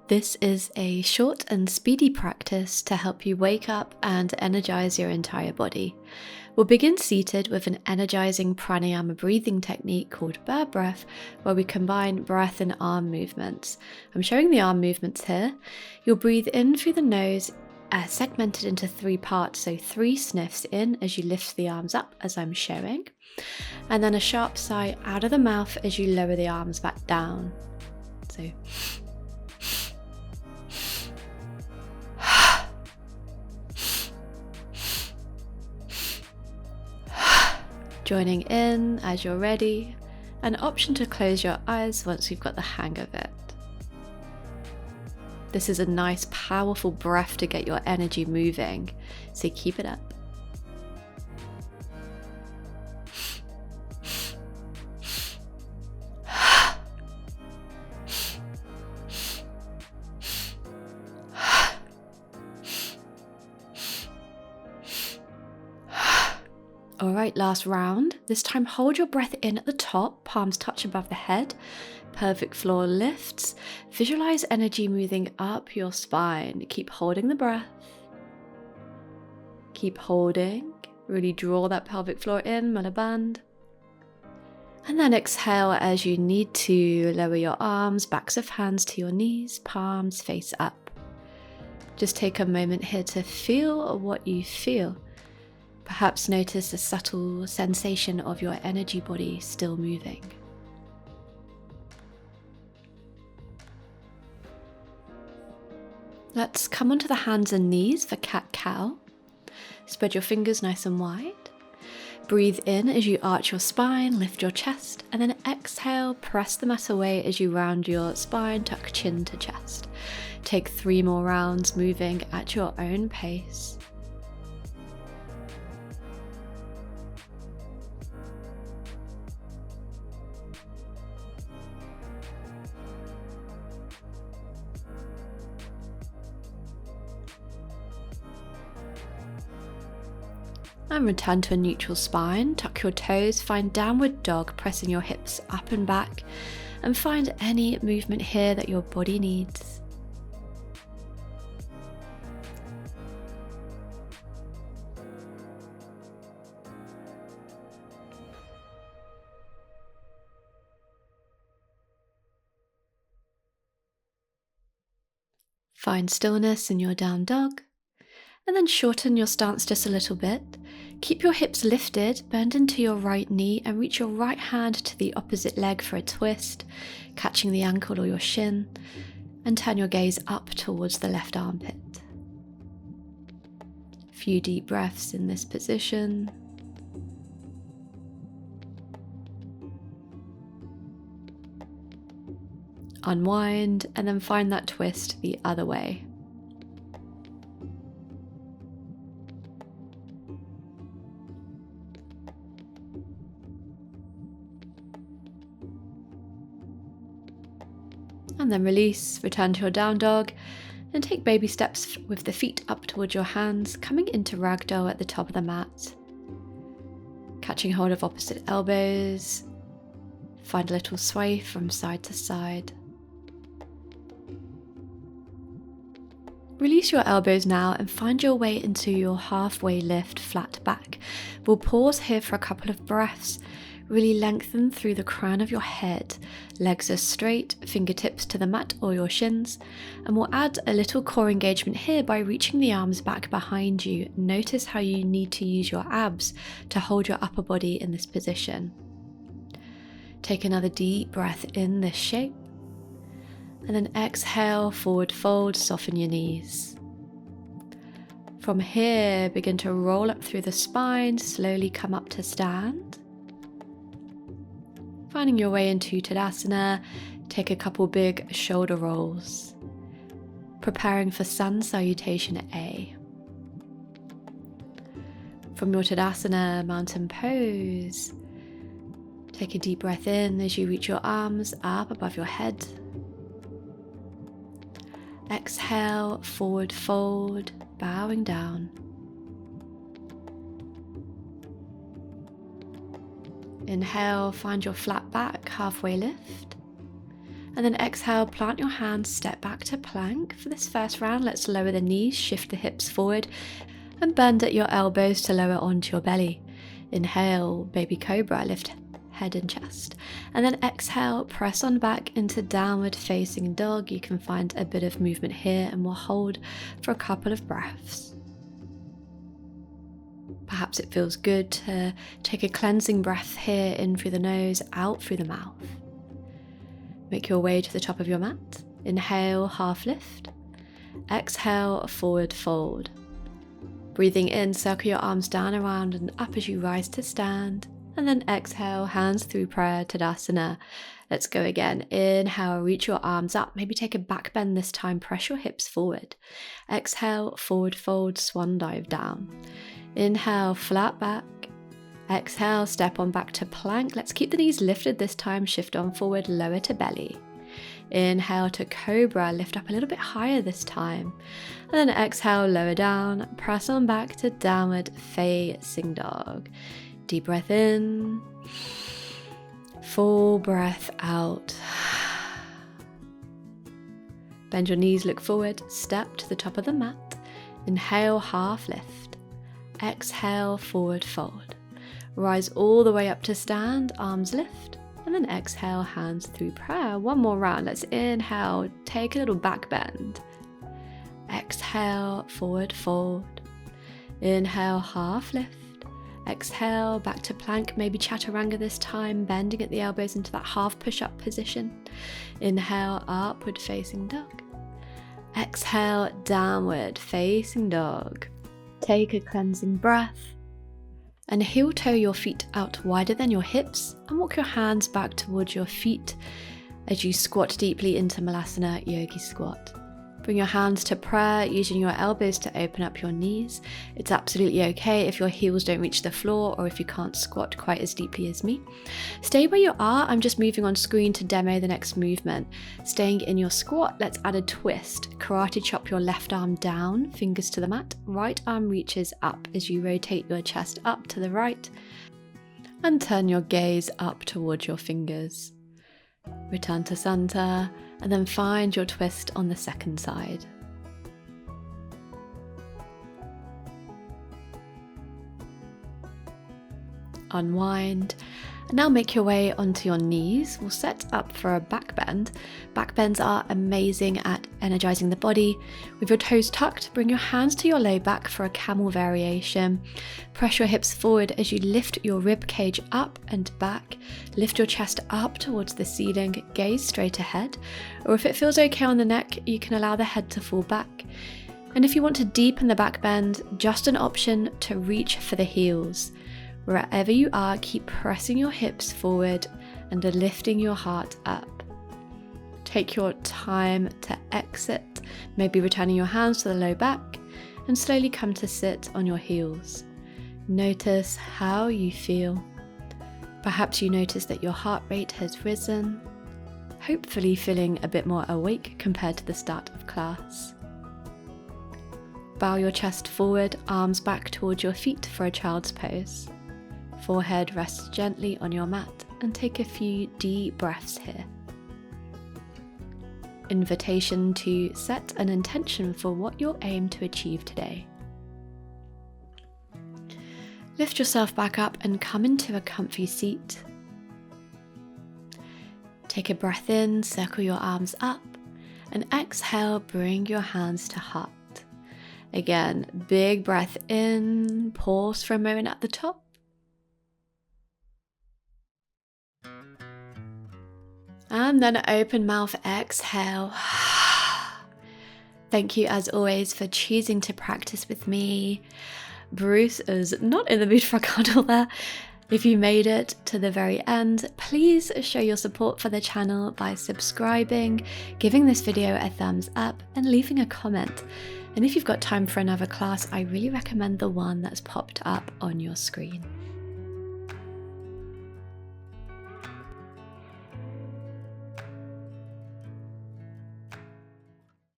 This is a short and speedy practice to help you wake up and energize your entire body. We'll begin seated with an energizing pranayama breathing technique called bird breath, where we combine breath and arm movements. I'm showing the arm movements here. You'll breathe in through the nose, segmented into 3 parts, so 3 sniffs in as you lift the arms up as I'm showing, and then a sharp sigh out of the mouth as you lower the arms back down. So joining in as you're ready, an option to close your eyes once you've got the hang of it. This is a nice, powerful breath to get your energy moving, so keep it up. Alright, last round. This time hold your breath in at the top, palms touch above the head, pelvic floor lifts. Visualize energy moving up your spine. Keep holding the breath. Keep holding. Really draw that pelvic floor in, mula bandha. And then exhale as you need to. Lower your arms, backs of hands to your knees, palms face up. Just take a moment here to feel what you feel. Perhaps notice a subtle sensation of your energy body still moving. Let's come onto the hands and knees for cat-cow. Spread your fingers nice and wide. Breathe in as you arch your spine, lift your chest, and then exhale, press the mat away as you round your spine, tuck chin to chest. Take 3 more rounds, moving at your own pace. And return to a neutral spine. Tuck your toes, find downward dog, pressing your hips up and back, and find any movement here that your body needs. Find stillness in your down dog. And then shorten your stance just a little bit. Keep your hips lifted, bend into your right knee and reach your right hand to the opposite leg for a twist, catching the ankle or your shin, and turn your gaze up towards the left armpit. A few deep breaths in this position. Unwind and then find that twist the other way. And then release, return to your down dog, and take baby steps with the feet up towards your hands, coming into ragdoll at the top of the mat. Catching hold of opposite elbows, find a little sway from side to side. Release your elbows now and find your way into your halfway lift, flat back. We'll pause here for a couple of breaths. Really lengthen through the crown of your head. Legs are straight, fingertips to the mat or your shins. And we'll add a little core engagement here by reaching the arms back behind you. Notice how you need to use your abs to hold your upper body in this position. Take another deep breath in this shape. And then exhale, forward fold, soften your knees. From here, begin to roll up through the spine, slowly come up to stand. Finding your way into Tadasana, take a couple big shoulder rolls. Preparing for Sun Salutation A. From your Tadasana mountain pose, take a deep breath in as you reach your arms up above your head. Exhale, forward fold, bowing down. Inhale, find your flat back, halfway lift. And then exhale, plant your hands, step back to plank. For this first round, let's lower the knees, shift the hips forward, and bend at your elbows to lower onto your belly. Inhale, baby cobra, lift head and chest. And then exhale, press on back into downward facing dog. You can find a bit of movement here, and we'll hold for a couple of breaths. Perhaps it feels good to take a cleansing breath here, in through the nose, out through the mouth. Make your way to the top of your mat. Inhale, half lift. Exhale, forward fold. Breathing in, circle your arms down, around and up as you rise to stand. And then exhale, hands through prayer, Tadasana. Let's go again. Inhale, reach your arms up. Maybe take a back bend this time. Press your hips forward. Exhale, forward fold, swan dive down. Inhale, flat back. Exhale, step on back to plank. Let's keep the knees lifted this time. Shift on forward, lower to belly. Inhale to cobra, lift up a little bit higher this time. And then exhale, lower down, press on back to downward facing dog. Deep breath in, full breath out. Bend your knees, look forward, step to the top of the mat. Inhale, half lift. Exhale, forward fold. Rise all the way up to stand, arms lift, and then exhale, hands through prayer. One more round. Let's inhale, take a little back bend. Exhale, forward fold. Inhale, half lift. Exhale, back to plank, maybe chaturanga this time, bending at the elbows into that half push-up position. Inhale, upward facing dog. Exhale, downward facing dog. Take a cleansing breath. And heel toe your feet out wider than your hips and walk your hands back towards your feet as you squat deeply into Malasana Yogi squat. Bring your hands to prayer, using your elbows to open up your knees. It's absolutely okay if your heels don't reach the floor or if you can't squat quite as deeply as me. Stay where you are. I'm just moving on screen to demo the next movement. Staying in your squat, let's add a twist. Karate chop your left arm down, fingers to the mat. Right arm reaches up as you rotate your chest up to the right and turn your gaze up towards your fingers. Return to center and then find your twist on the second side. Unwind, and now make your way onto your knees. We'll set up for a back bend. Back bends are amazing at energizing the body. With your toes tucked, bring your hands to your low back for a camel variation. Press your hips forward as you lift your rib cage up and back. Lift your chest up towards the ceiling, gaze straight ahead. Or if it feels okay on the neck, you can allow the head to fall back. And if you want to deepen the back bend, just an option to reach for the heels. Wherever you are, keep pressing your hips forward and lifting your heart up. Take your time to exit, maybe returning your hands to the low back, and slowly come to sit on your heels. Notice how you feel. Perhaps you notice that your heart rate has risen, hopefully feeling a bit more awake compared to the start of class. Bow your chest forward, arms back towards your feet for a child's pose. Forehead rests gently on your mat and take a few deep breaths here. Invitation to set an intention for what you'll aim to achieve today. Lift yourself back up and come into a comfy seat. Take a breath in, circle your arms up, and exhale, bring your hands to heart. Again, big breath in, pause for a moment at the top. And then open mouth, exhale. Thank you as always for choosing to practice with me. Bruce is not in the mood for a cuddle there. If you made it to the very end, please show your support for the channel by subscribing, giving this video a thumbs up, and leaving a comment. And if you've got time for another class, I really recommend the one that's popped up on your screen.